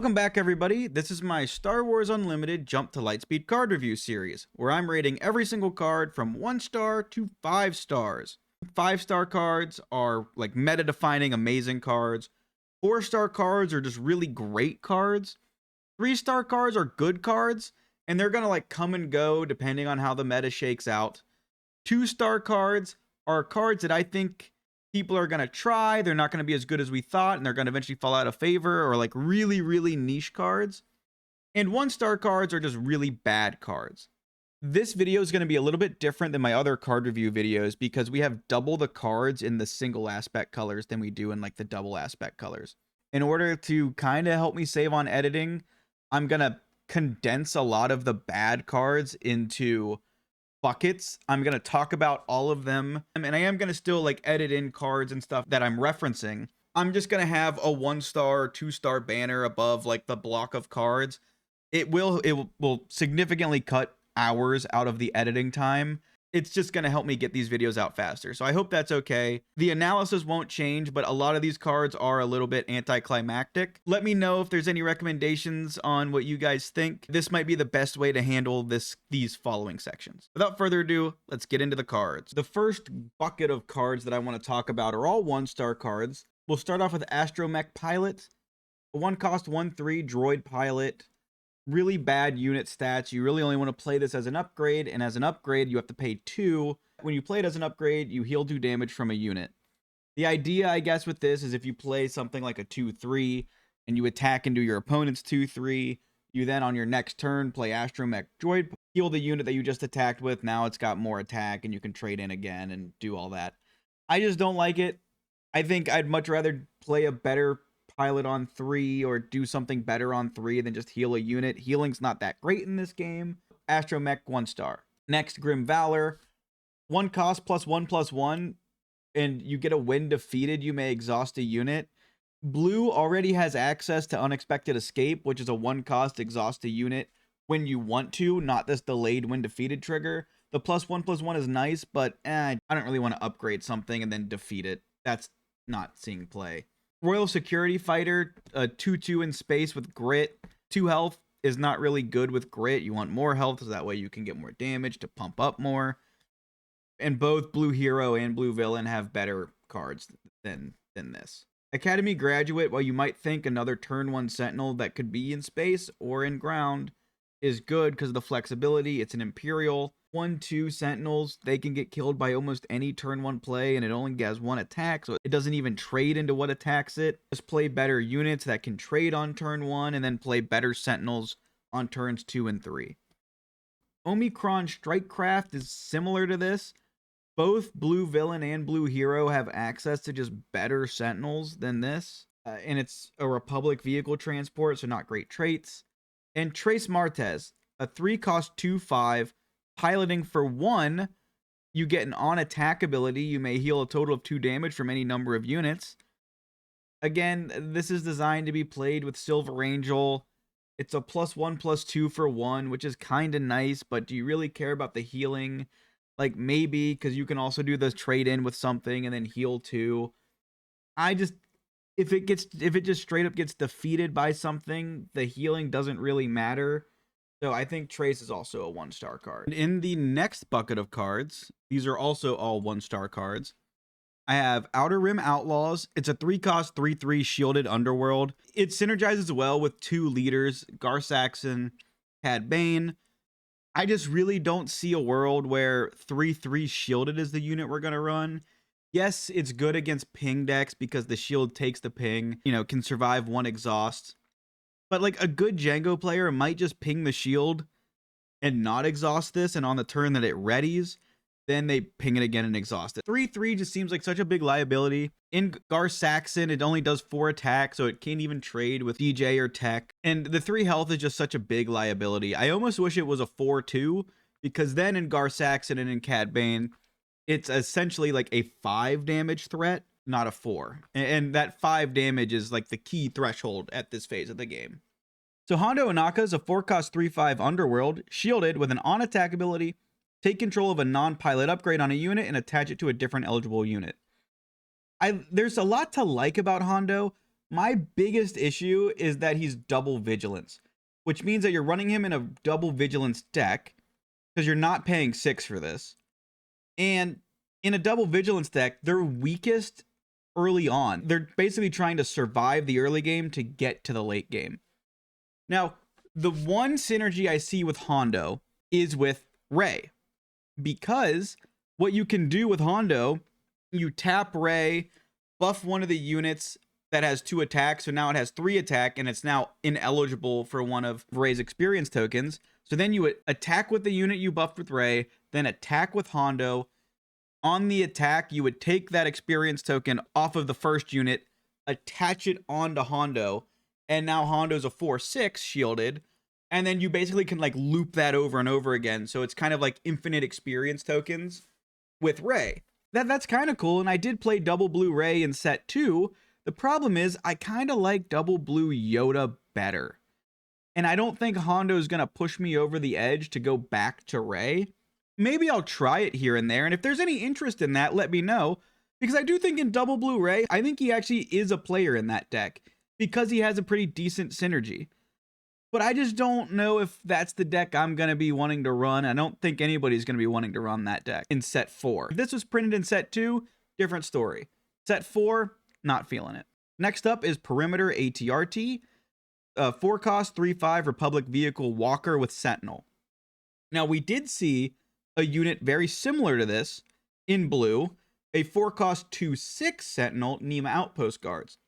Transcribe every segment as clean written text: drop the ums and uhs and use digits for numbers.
Welcome back, everybody. This is my Star Wars Unlimited Jump to Lightspeed card review series, where I'm rating every single card from 1 star to 5 stars. 5-star cards are like meta-defining amazing cards. 4-star cards are just really great cards. 3-star cards are good cards, and they're gonna like come and go depending on how the meta shakes out. 2-star cards are cards that I think people are going to try. They're not going to be as good as we thought, and they're going to eventually fall out of favor, or like really, really niche cards. And 1-star cards are just really bad cards. This video is going to be a little bit different than my other card review videos because we have double the cards in the single aspect colors than we do in like the double aspect colors. In order to kind of help me save on editing, I'm going to condense a lot of the bad cards into buckets. I'm going to talk about all of them, and I am going to still like edit in cards and stuff that I'm referencing. I'm just going to have a 1-star or 2-star banner above like the block of cards. It will significantly cut hours out of the editing time. It's just going to help me get these videos out faster. So I hope that's okay. The analysis won't change, but a lot of these cards are a little bit anticlimactic. Let me know if there's any recommendations on what you guys think. This might be the best way to handle these following sections. Without further ado, let's get into the cards. The first bucket of cards that I want to talk about are all 1-star cards. We'll start off with Astromech Pilot, a 1-cost 1/3 droid pilot. Really bad unit stats. You really only want to play this as an upgrade, and as an upgrade you have to pay 2. When you play it as an upgrade, you heal 2 damage from a unit. The idea, I guess, with this is if you play something like a 2/3 and you attack into your opponent's 2/3, you then on your next turn play Astromech Droid, heal the unit that you just attacked with. Now it's got more attack and you can trade in again and do all that. I just don't like it. I think I'd much rather play a better pilot on 3 or do something better on 3 than just heal a unit. Healing's not that great in this game. Astromech 1-star. Next, Grim Valor. 1 cost +1/+1, and you get a when defeated, you may exhaust a unit. Blue already has access to Unexpected Escape, which is a 1-cost exhaust a unit when you want to, not this delayed when defeated trigger. The +1/+1 is nice, but I don't really want to upgrade something and then defeat it. That's not seeing play. Royal Security Fighter, a 2/2 in space with grit. 2 health is not really good with grit. You want more health so that way you can get more damage to pump up more. And both Blue Hero and Blue Villain have better cards than this. Academy Graduate, while you might think another turn 1 Sentinel that could be in space or in ground, is good because of the flexibility. It's an Imperial. 1/2 Sentinels, they can get killed by almost any turn 1 play, and it only has 1 attack, so it doesn't even trade into what attacks it. Just play better units that can trade on turn 1, and then play better Sentinels on turns 2 and 3. Omicron Strikecraft is similar to this. Both Blue Villain and Blue Hero have access to just better Sentinels than this, and it's a Republic vehicle transport, so not great traits. And Trace Martez, a 3-cost 2/5, piloting for 1, you get an on-attack ability. You may heal a total of 2 damage from any number of units. Again, this is designed to be played with Silver Angel. It's a +1/+2 for 1, which is kind of nice, but do you really care about the healing? Like, maybe, because you can also do the trade-in with something and then heal 2. If it just straight up gets defeated by something, the healing doesn't really matter. So I think Trace is also a 1-star card. In the next bucket of cards, these are also all 1-star cards. I have Outer Rim Outlaws. It's a 3-cost 3/3 shielded underworld. It synergizes well with 2 leaders, Gar Saxon, Cad Bane. I just really don't see a world where 3/3 shielded is the unit we're going to run. Yes, it's good against ping decks because the shield takes the ping, can survive 1 exhaust. But like a good Django player might just ping the shield and not exhaust this, and on the turn that it readies, then they ping it again and exhaust it. 3/3 just seems like such a big liability. In Gar Saxon, it only does 4 attack, so it can't even trade with DJ or Tech. And the 3 health is just such a big liability. I almost wish it was a 4/2, because then in Gar Saxon and in Cad Bane, it's essentially like a 5 damage threat, not a 4. And that 5 damage is like the key threshold at this phase of the game. So Hondo Inaka is a 4-cost 3/5 underworld, shielded with an on-attack ability. Take control of a non-pilot upgrade on a unit and attach it to a different eligible unit. There's a lot to like about Hondo, My biggest issue is that he's double Vigilance, which means that you're running him in a double Vigilance deck because you're not paying 6 for this. And in a double Vigilance deck, they're weakest early on. They're basically trying to survive the early game to get to the late game. Now, the one synergy I see with Hondo is with Ray, because what you can do with Hondo, you tap Ray, buff one of the units that has 2 attacks, so now it has 3 attack, and it's now ineligible for one of Ray's experience tokens. So then you attack with the unit you buffed with Ray, then attack with Hondo. On the attack, you would take that experience token off of the first unit, attach it onto Hondo, and now Hondo's a 4/6 shielded, and then you basically can like loop that over and over again. So it's kind of like infinite experience tokens with Ray. That's kind of cool, and I did play double blue Ray in set 2. The problem is I kind of like double blue Yoda better. And I don't think Hondo is going to push me over the edge to go back to Ray. Maybe I'll try it here and there, and if there's any interest in that, let me know. Because I do think in double blue Ray, I think he actually is a player in that deck, because he has a pretty decent synergy. But I just don't know if that's the deck I'm going to be wanting to run. I don't think anybody's going to be wanting to run that deck in set 4. If this was printed in set 2, different story. Set 4, not feeling it. Next up is Perimeter ATRT. 4 cost, 3/5 Republic Vehicle Walker with Sentinel. Now, we did see a unit very similar to this in blue, a 4 cost, 2/6 Sentinel Nema Outpost Guards.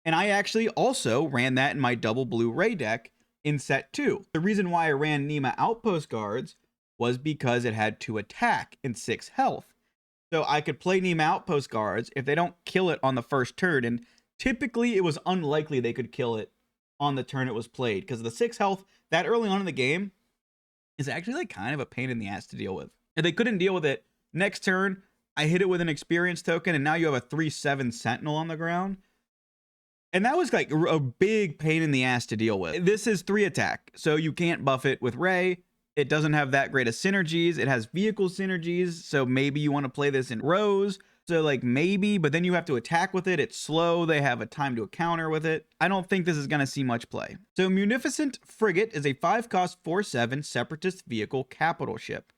And I actually also ran that in my double blue Ray deck in set 2. The reason why I ran Nema Outpost Guards was because it had 2 attack and 6 health. So I could play Nema Outpost Guards if they don't kill it on the first turn, and typically it was unlikely they could kill it on the turn it was played, because the 6 health that early on in the game is actually like kind of a pain in the ass to deal with. If they couldn't deal with it, next turn I hit it with an experience token, and now you have a 3/7 Sentinel on the ground. And that was like a big pain in the ass to deal with. This is 3 attack, so you can't buff it with Ray. It doesn't have that great of synergies. It has vehicle synergies, so maybe you want to play this in rows. So like maybe, but then you have to attack with it. It's slow. They have a time to a counter with it. I don't think this is going to see much play. So Munificent Frigate is a 5 cost 4/7 Separatist Vehicle Capital Ship.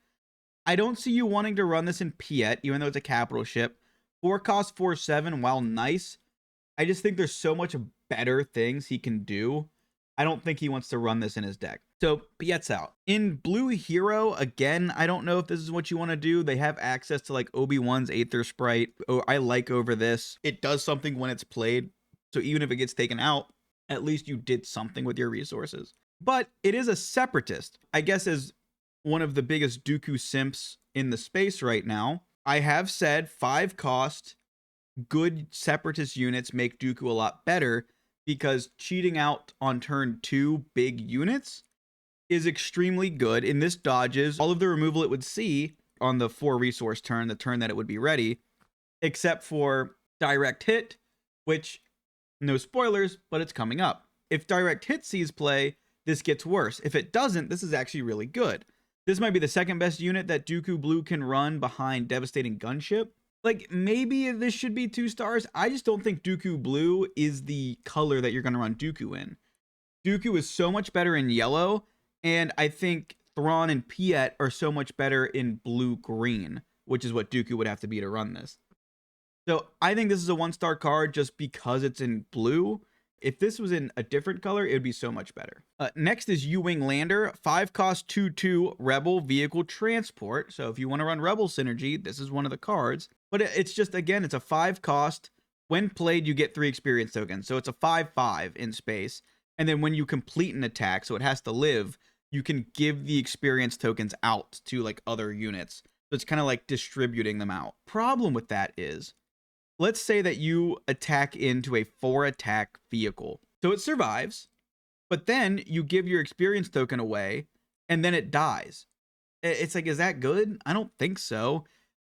I don't see you wanting to run this in Piet, even though it's a capital ship. 4 cost 4/7, while nice, I just think there's so much better things he can do. I don't think he wants to run this in his deck. So Piet's out. In Blue Hero, again, I don't know if this is what you want to do. They have access to like Obi-Wan's Aether Sprite. Oh, I like over this. It does something when it's played. So even if it gets taken out, at least you did something with your resources. But it is a Separatist. I guess as one of the biggest Dooku simps in the space right now, I have said 5 cost good Separatist units make Dooku a lot better, because cheating out on turn 2 big units is extremely good. In this dodges all of the removal it would see on the 4 resource turn, the turn that it would be ready, except for direct hit, which, no spoilers, but it's coming up. If direct hit sees play, this gets worse. If it doesn't, this is actually really good. This might be the second best unit that Dooku Blue can run behind Devastating Gunship. Like, maybe this should be 2 stars. I just don't think Dooku Blue is the color that you're going to run Dooku in. Dooku is so much better in yellow, and I think Thrawn and Piet are so much better in blue-green, which is what Dooku would have to be to run this. So I think this is a 1-star card just because it's in blue. If this was in a different color, it would be so much better. Next is U-Wing Lander, 5 cost 2/2 Rebel Vehicle Transport. So if you want to run Rebel Synergy, this is one of the cards. But it's just, again, it's a 5 cost. When played, you get 3 experience tokens. So it's a 5/5 in space. And then when you complete an attack, so it has to live, you can give the experience tokens out to like other units. So it's kind of like distributing them out. Problem with that is, let's say that you attack into a 4 attack vehicle. So it survives, but then you give your experience token away and then it dies. It's like, is that good? I don't think so.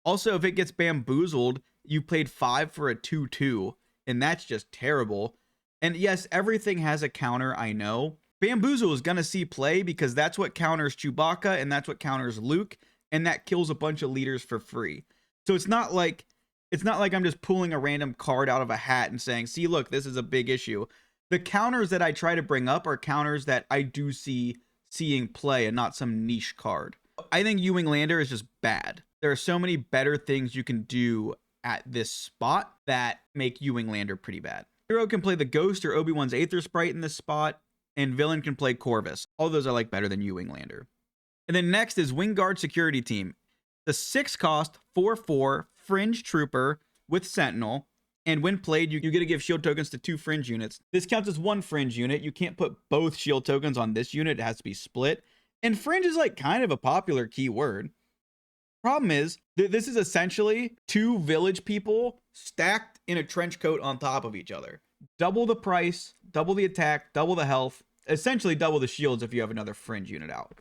Also, if it gets bamboozled, you played 5 for a 2/2, and that's just terrible. And yes, everything has a counter, I know. Bamboozle is going to see play because that's what counters Chewbacca and that's what counters Luke, and that kills a bunch of leaders for free. So it's not like It's not like I'm just pulling a random card out of a hat and saying, see, look, this is a big issue. The counters that I try to bring up are counters that I do seeing play and not some niche card. I think Ewing Lander is just bad. There are so many better things you can do at this spot that make Ewing Lander pretty bad. Hero can play the Ghost or Obi-Wan's Aether Sprite in this spot, and Villain can play Corvus. All those I like better than Ewing Lander. And then next is Wingguard Security Team. The 6-cost 4/4 Fringe Trooper with Sentinel. And when played, you get to give shield tokens to 2 Fringe units. This counts as 1 Fringe unit. You can't put both shield tokens on this unit. It has to be split. And Fringe is like kind of a popular keyword. Problem is, this is essentially 2 village people stacked in a trench coat on top of each other. Double the price, double the attack, double the health, essentially double the shields if you have another Fringe unit out.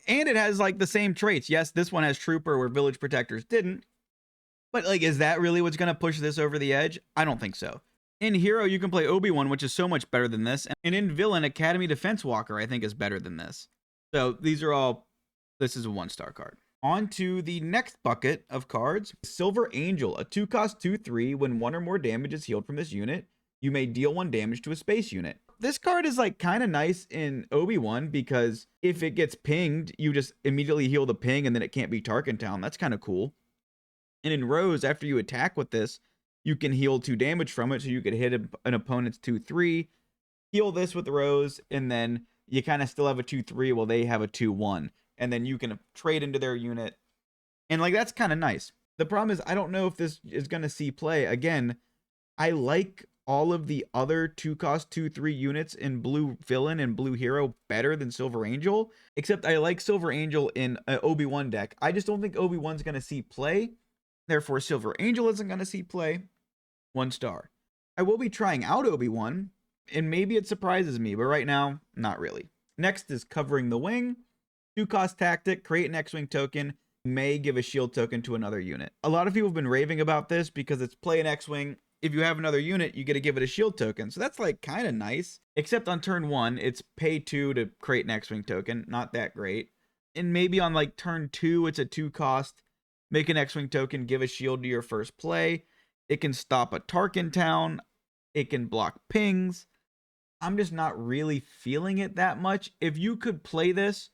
And it has like the same traits. Yes, this one has Trooper where Village Protectors didn't. But like, is that really what's going to push this over the edge? I don't think so. In Hero, you can play Obi-Wan, which is so much better than this. And in Villain, Academy Defense Walker, I think is better than this. So these are all, this is a 1-star card. On to the next bucket of cards. Silver Angel, a 2-cost 2/3. When 1 or more damage is healed from this unit, you may deal 1 damage to a space unit. This card is like kind of nice in Obi-Wan because if it gets pinged, you just immediately heal the ping and then it can't be Tarkin Town. That's kind of cool. And in Rose, after you attack with this, you can heal 2 damage from it. So you could hit an opponent's 2/3, heal this with Rose, and then you kind of still have a 2/3 while they have a 2/1. And then you can trade into their unit. And like, that's kind of nice. The problem is, I don't know if this is going to see play. Again, I like all of the other 2-cost 2/3 units in Blue Villain and Blue Hero better than Silver Angel. Except I like Silver Angel in an Obi-Wan deck. I just don't think Obi-Wan's going to see play. Therefore, Silver Angel isn't going to see play. 1 star. I will be trying out Obi-Wan, and maybe it surprises me, but right now, not really. Next is Covering the Wing. 2-cost tactic, create an X-Wing token, may give a shield token to another unit. A lot of people have been raving about this because it's play an X-Wing. If you have another unit, you get to give it a shield token. So that's like kind of nice. Except on turn 1, it's pay 2 to create an X-Wing token. Not that great. And maybe on like turn 2, it's a 2-cost. Make an X-Wing token, give a shield to your first play. It can stop a Tarkin Town. It can block pings. I'm just not really feeling it that much. If you could play this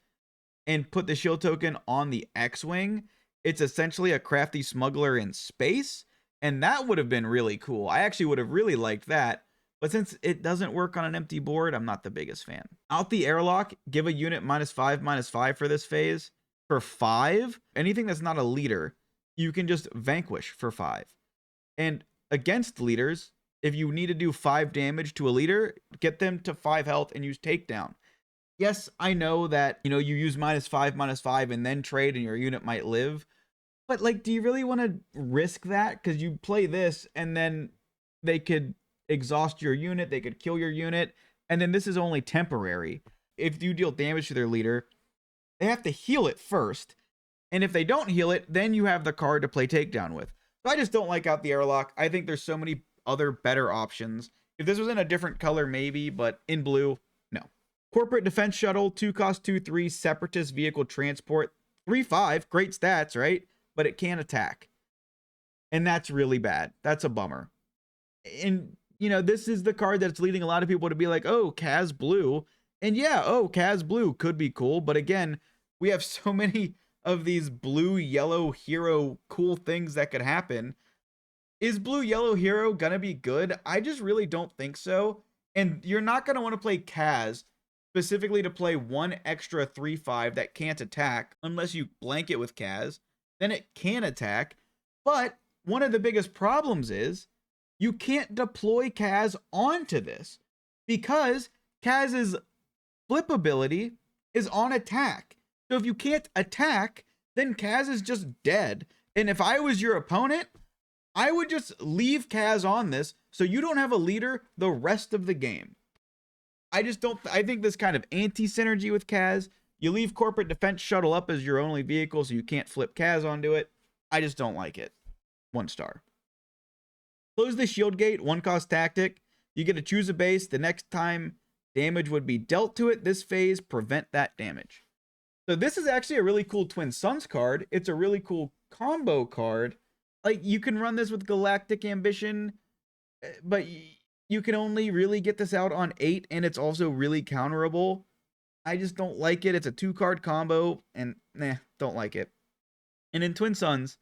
and put the shield token on the X-Wing, it's essentially a crafty smuggler in space. And that would have been really cool. I actually would have really liked that. But since it doesn't work on an empty board, I'm not the biggest fan. Out the airlock, give a unit -5/-5 for this phase. For 5, anything that's not a leader, you can just vanquish for 5. And against leaders, if you need to do 5 damage to a leader, get them to 5 health and use takedown. Yes, I know that, you use -5/-5 and then trade and your unit might live. But like, do you really want to risk that? Because you play this and then they could exhaust your unit, they could kill your unit, and then this is only temporary. If you deal damage to their leader, they have to heal it first. And if they don't heal it, then you have the card to play takedown with. So I just don't like out the airlock. I think there's so many other better options. If this was in a different color, maybe, but in blue, no. Corporate Defense Shuttle, 2-cost 2/3 Separatist Vehicle Transport, 3/5, great stats, right? But it can't attack. And that's really bad. That's a bummer. And, this is the card that's leading a lot of people to be like, oh, Kaz Blue. And yeah, Kaz Blue could be cool. But again, we have so many of these blue, yellow hero cool things that could happen. Is blue, yellow hero going to be good? I just really don't think so. And you're not going to want to play Kaz specifically to play 1 extra 3/5 that can't attack unless you blank it with Kaz. Then it can attack. But one of the biggest problems is you can't deploy Kaz onto this because Kaz's flip ability is on attack. So if you can't attack, then Kaz is just dead. And if I was your opponent, I would just leave Kaz on this so you don't have a leader the rest of the game. I think this kind of anti-synergy with Kaz. You leave Corporate Defense Shuttle up as your only vehicle so you can't flip Kaz onto it. I just don't like it. 1 star. Close the shield gate, 1-cost tactic. You get to choose a base. The next time damage would be dealt to it, this phase, prevent that damage. So this is actually a really cool Twin Suns card. It's a really cool combo card. Like, you can run this with Galactic Ambition, but you can only really get this out on 8, and it's also really counterable. I just don't like it. It's a 2-card combo, and don't like it. And in Twin Suns,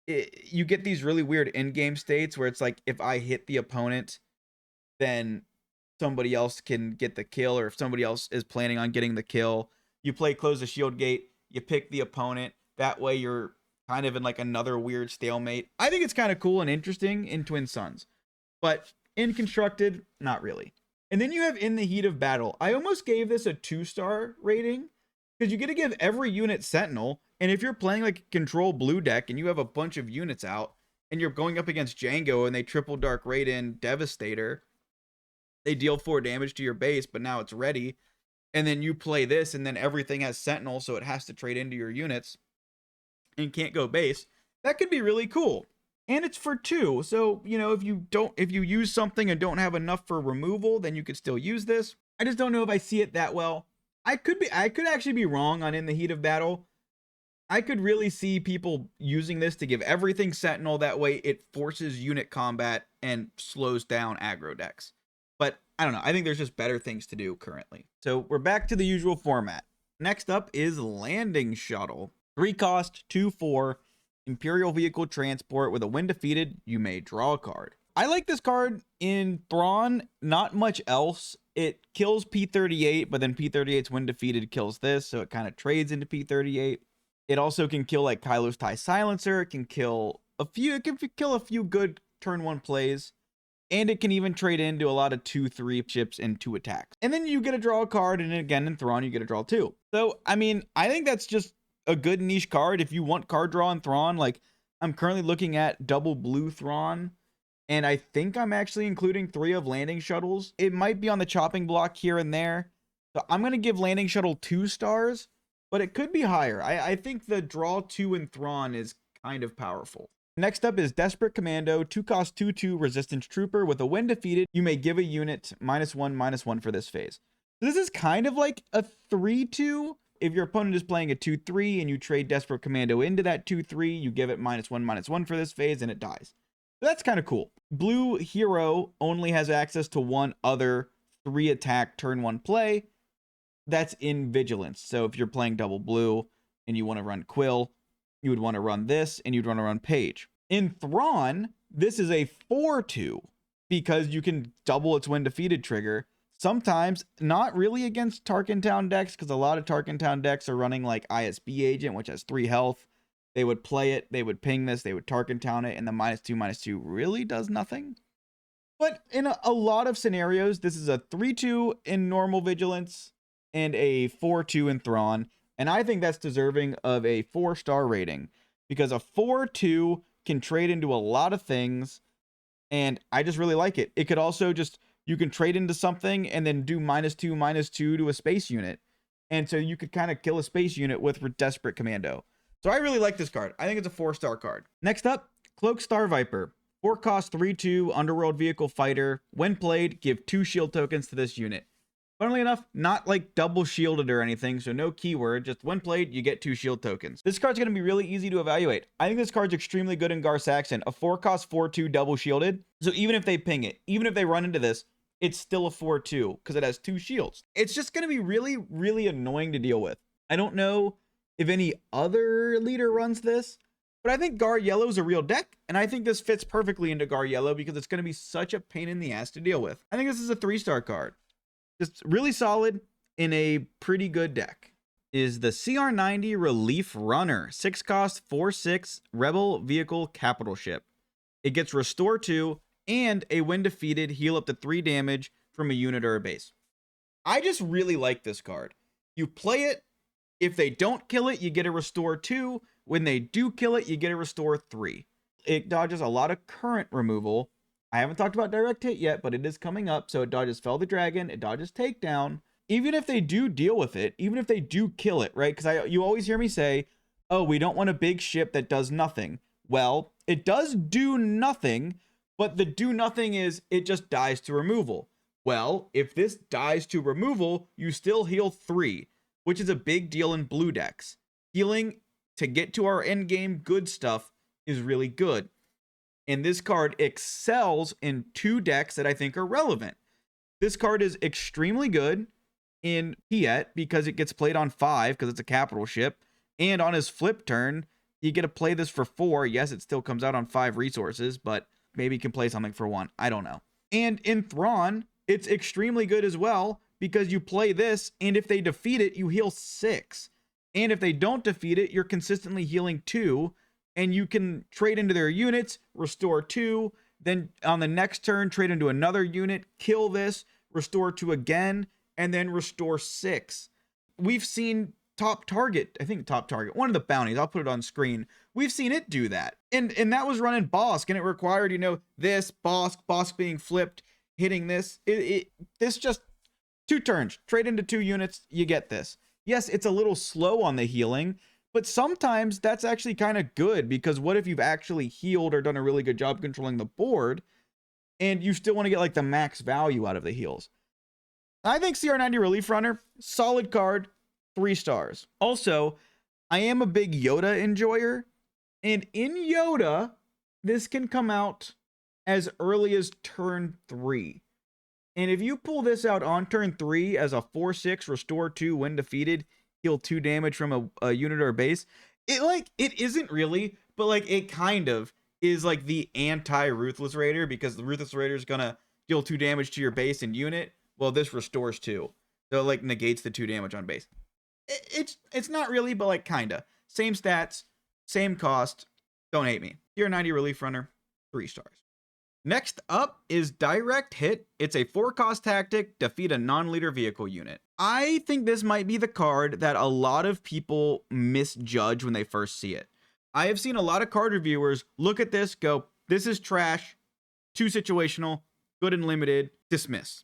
you get these really weird in-game states where it's like, if I hit the opponent, then somebody else can get the kill, or if somebody else is planning on getting the kill, you play Close the Shield Gate, you pick the opponent. That way you're kind of in like another weird stalemate. I think it's kind of cool and interesting in Twin Suns, but in Constructed, not really. And then you have In the Heat of Battle. I almost gave this a 2-star rating because you get to give every unit Sentinel. And if you're playing like a control blue deck and you have a bunch of units out and you're going up against Django and they triple Dark Raiden Devastator, they deal 4 damage to your base, but now it's ready. And then you play this, and then everything has Sentinel, so it has to trade into your units and can't go base. That could be really cool. And it's for 2. So, you know, if you use something and don't have enough for removal, then you could still use this. I just don't know if I see it that well. I could actually be wrong on In the Heat of Battle. I could really see people using this to give everything Sentinel. That way it forces unit combat and slows down aggro decks. But I don't know. I think there's just better things to do currently. So we're back to the usual format. Next up is Landing Shuttle. 3 cost, 2/4, Imperial Vehicle Transport. With a when defeated, you may draw a card. I like this card in Thrawn, not much else. It kills P-38, but then P-38's when defeated kills this, so it kind of trades into P-38. It also can kill like Kylo's TIE Silencer. It can kill a few good turn 1 plays. And it can even trade into a lot of 2/3 ships and 2 attacks. And then you get to draw a card, and again in Thrawn, you get to draw 2. So, I mean, I think that's just a good niche card if you want card draw in Thrawn. Like, I'm currently looking at double blue Thrawn, and I think I'm actually including 3 of Landing Shuttles. It might be on the chopping block here and there. So I'm going to give Landing Shuttle 2 stars, but it could be higher. I think the draw 2 in Thrawn is kind of powerful. Next up is Desperate Commando, 2 cost 2/2 Resistance Trooper. With a when defeated, you may give a unit -1/-1 for this phase. So this is kind of like a 3/2. If your opponent is playing a 2/3 and you trade Desperate Commando into that 2/3, you give it -1/-1 for this phase and it dies. So that's kind of cool. Blue Hero only has access to 1 other 3 attack turn 1 play. That's in Vigilance. So if you're playing double blue and you want to run Quill, you would want to run this, and you'd want to run Page. In Thrawn, this is a 4/2 because you can double its when defeated trigger. Sometimes not really against Tarkin Town decks, because a lot of Tarkin Town decks are running like ISB Agent, which has 3 health. They would play it, they would ping this, they would Tarkin Town it, and the -2/2 really does nothing. But in a lot of scenarios, this is a 3/2 in normal Vigilance and a 4/2 in Thrawn. And I think that's deserving of a 4-star rating, because a 4/2 can trade into a lot of things, and I just really like it. It could also just, you can trade into something and then do -2/2 to a space unit. And so you could kind of kill a space unit with Desperate Commando. So I really like this card. I think it's a 4-star card. Next up, Cloaked StarViper. 4 cost 3/2 Underworld Vehicle Fighter. When played, give 2 shield tokens to this unit. Funnily enough, not like double shielded or anything, so no keyword, just when played, you get 2 shield tokens. This card's going to be really easy to evaluate. I think this card's extremely good in Gar Saxon. A 4 cost 4/2 double shielded, so even if they ping it, even if they run into this, it's still a 4/2 because it has 2 shields. It's just going to be really, really annoying to deal with. I don't know if any other leader runs this, but I think Gar Yellow is a real deck, and I think this fits perfectly into Gar Yellow because it's going to be such a pain in the ass to deal with. I think this is a 3-star card. Just really solid in a pretty good deck. Is the CR90 Relief Runner. 6 cost 4/6 Rebel Vehicle Capital Ship. It gets Restore 2 and a when defeated, heal up to 3 damage from a unit or a base. I just really like this card. You play it. If they don't kill it, you get a Restore 2. When they do kill it, you get a Restore 3. It dodges a lot of current removal. I haven't talked about Direct Hit yet, but it is coming up. So it dodges Fell the Dragon. It dodges Takedown. Even if they do deal with it, even if they do kill it, right? Because you always hear me say, oh, we don't want a big ship that does nothing. Well, it does do nothing, but the do nothing is it just dies to removal. Well, if this dies to removal, you still heal 3, which is a big deal in blue decks. Healing to get to our end game good stuff is really good. And this card excels in 2 decks that I think are relevant. This card is extremely good in Piet because it gets played on 5 because it's a capital ship. And on his flip turn, you get to play this for 4. Yes, it still comes out on 5 resources, but maybe you can play something for 1. I don't know. And in Thrawn, it's extremely good as well because you play this, and if they defeat it, you heal 6. And if they don't defeat it, you're consistently healing 2. And you can trade into their units, restore 2, then on the next turn, trade into another unit, kill this, restore 2 again, and then restore 6. We've seen Top Target, one of the bounties, I'll put it on screen. We've seen it do that. And that was running Bosk, and it required, this, Bosk being flipped, hitting this. This just 2 turns, trade into 2 units, you get this. Yes, it's a little slow on the healing, but sometimes that's actually kind of good because what if you've actually healed or done a really good job controlling the board and you still want to get like the max value out of the heals? I think CR90 Relief Runner, solid card, 3 stars. Also, I am a big Yoda enjoyer, and in Yoda, this can come out as early as turn 3. And if you pull this out on turn 3 as a 4/6, restore 2 when defeated, heal 2 damage from a unit or a base, it isn't really, but like it kind of is like the anti-Ruthless Raider, because the Ruthless Raider is gonna deal 2 damage to your base and unit. Well, this restores 2, so it like negates the 2 damage on base. It's not really, but like kinda same stats, same cost. Don't hate me. Tier 90 Relief Runner, 3 stars. Next up is Direct Hit. It's a 4-cost tactic, defeat a non-leader vehicle unit. I think this might be the card that a lot of people misjudge when they first see it. I have seen a lot of card reviewers look at this, go, this is trash, too situational, good and limited, dismiss.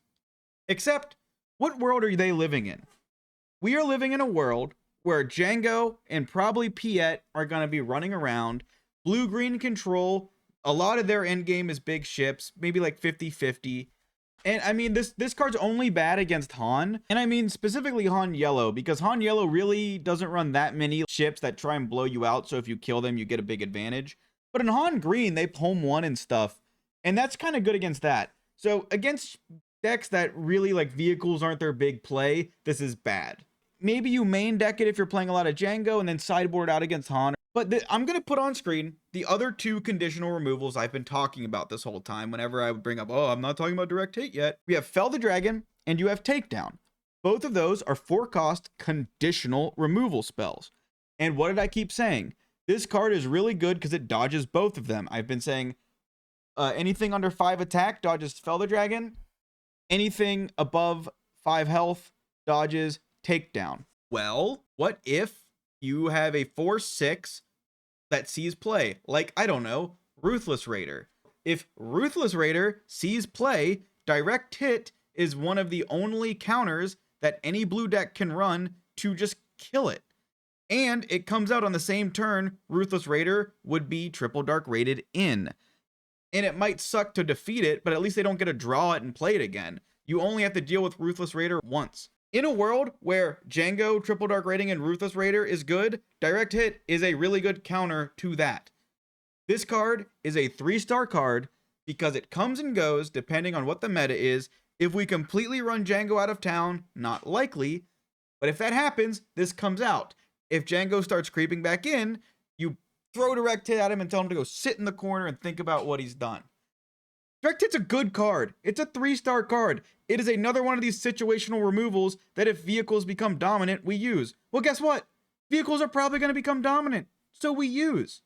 Except, what world are they living in? We are living in a world where Django and probably Piet are going to be running around, blue-green control. A lot of their end game is big ships, maybe like 50-50. And I mean, this card's only bad against Han. And I mean specifically Han Yellow, because Han Yellow really doesn't run that many ships that try and blow you out. So if you kill them, you get a big advantage. But in Han Green, they home 1 and stuff. And that's kind of good against that. So against decks that really like vehicles aren't their big play, this is bad. Maybe you main deck it if you're playing a lot of Django and then sideboard out against Han. But I'm going to put on screen the other 2 conditional removals I've been talking about this whole time whenever I would bring up, oh, I'm not talking about Direct Hit yet. We have Fell the Dragon and you have Takedown. Both of those are 4-cost conditional removal spells. And what did I keep saying? This card is really good because it dodges both of them. I've been saying anything under 5 attack dodges Fell the Dragon. Anything above 5 health dodges Takedown. Well, what if you have a 4/6 that sees play? Like, I don't know, Ruthless Raider. If Ruthless Raider sees play, Direct Hit is one of the only counters that any blue deck can run to just kill it. And it comes out on the same turn Ruthless Raider would be triple dark rated in. And it might suck to defeat it, but at least they don't get to draw it and play it again. You only have to deal with Ruthless Raider once. In a world where Django, Triple Dark Rating, and Ruthless Raider is good, Direct Hit is a really good counter to that. This card is a 3-star card because it comes and goes depending on what the meta is. If we completely run Django out of town, not likely, but if that happens, this comes out. If Django starts creeping back in, you throw Direct Hit at him and tell him to go sit in the corner and think about what he's done. Direct Hit's a good card. It's a 3-star card. It is another one of these situational removals that if vehicles become dominant, we use. Well, guess what? Vehicles are probably going to become dominant, so we use.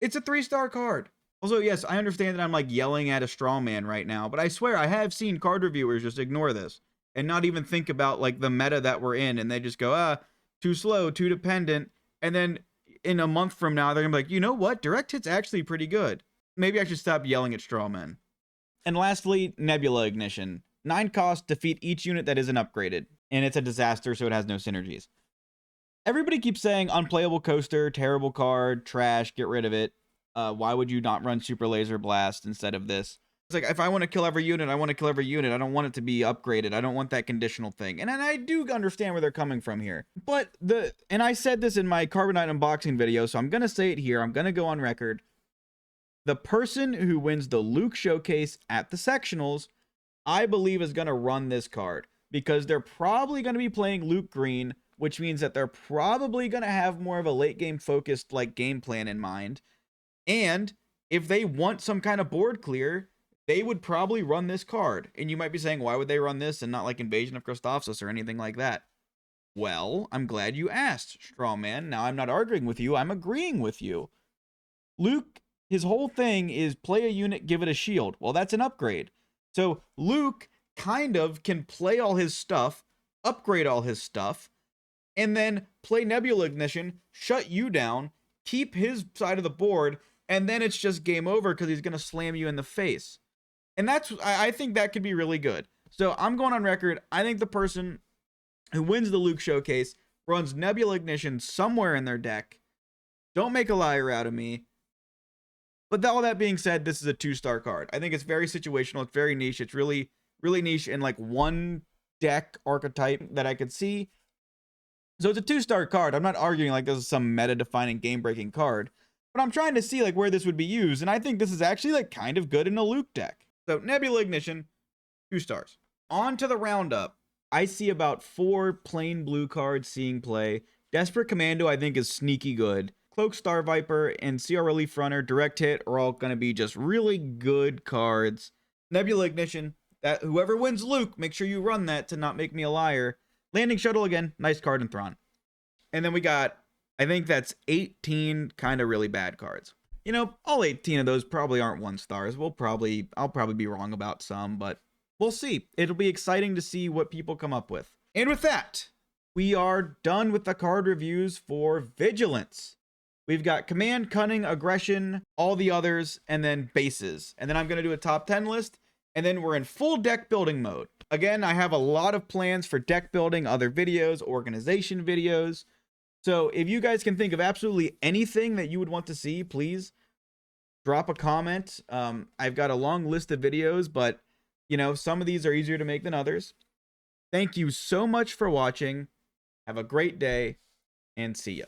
It's a 3-star card. Also, yes, I understand that I'm like yelling at a straw man right now, but I swear I have seen card reviewers just ignore this and not even think about like the meta that we're in, and they just go, too slow, too dependent, and then in a month from now, they're gonna be like, you know what? Direct Hit's actually pretty good. Maybe I should stop yelling at straw men. And lastly, Nebula Ignition. 9 cost, defeat each unit that isn't upgraded. And it's a disaster, so it has no synergies. Everybody keeps saying unplayable coaster, terrible card, trash, get rid of it. Why would you not run Super Laser Blast instead of this? It's like, if I want to kill every unit, I want to kill every unit. I don't want it to be upgraded. I don't want that conditional thing. And I do understand where they're coming from here. But and I said this in my Carbonite unboxing video, so I'm going to say it here. I'm going to go on record. The person who wins the Luke showcase at the sectionals, I believe, is going to run this card because they're probably going to be playing Luke Green, which means that they're probably going to have more of a late game focused like game plan in mind. And if they want some kind of board clear, they would probably run this card. And you might be saying, why would they run this and not like Invasion of Christophsis or anything like that? Well, I'm glad you asked, Strawman. Now I'm not arguing with you, I'm agreeing with you. Luke, his whole thing is play a unit, give it a shield. Well, that's an upgrade. So Luke kind of can play all his stuff, upgrade all his stuff, and then play Nebula Ignition, shut you down, keep his side of the board, and then it's just game over because he's going to slam you in the face. And I think that could be really good. So I'm going on record. I think the person who wins the Luke showcase runs Nebula Ignition somewhere in their deck. Don't make a liar out of me. But all that being said, this is a 2-star card. I think it's very situational. It's very niche. It's really, really niche in like one deck archetype that I could see. So it's a 2-star card. I'm not arguing like this is some meta-defining, game-breaking card. But I'm trying to see like where this would be used. And I think this is actually like kind of good in a Luke deck. So Nebula Ignition, 2 stars. On to the roundup. I see about 4 plain blue cards seeing play. Desperate Commando, I think, is sneaky good. Cloaked StarViper and CR Relief Runner, Direct Hit are all going to be just really good cards. Nebula Ignition, that whoever wins Luke, make sure you run that to not make me a liar. Landing Shuttle again, nice card in Thrawn. And then we got, I think that's 18 kind of really bad cards. You know, all 18 of those probably aren't 1 stars. I'll probably be wrong about some, but we'll see. It'll be exciting to see what people come up with. And with that, we are done with the card reviews for Vigilance. We've got Command, Cunning, Aggression, all the others, and then bases. And then I'm going to do a top 10 list, and then we're in full deck building mode. Again, I have a lot of plans for deck building, other videos, organization videos. So if you guys can think of absolutely anything that you would want to see, please drop a comment. I've got a long list of videos, but you know, some of these are easier to make than others. Thank you so much for watching. Have a great day, and see ya.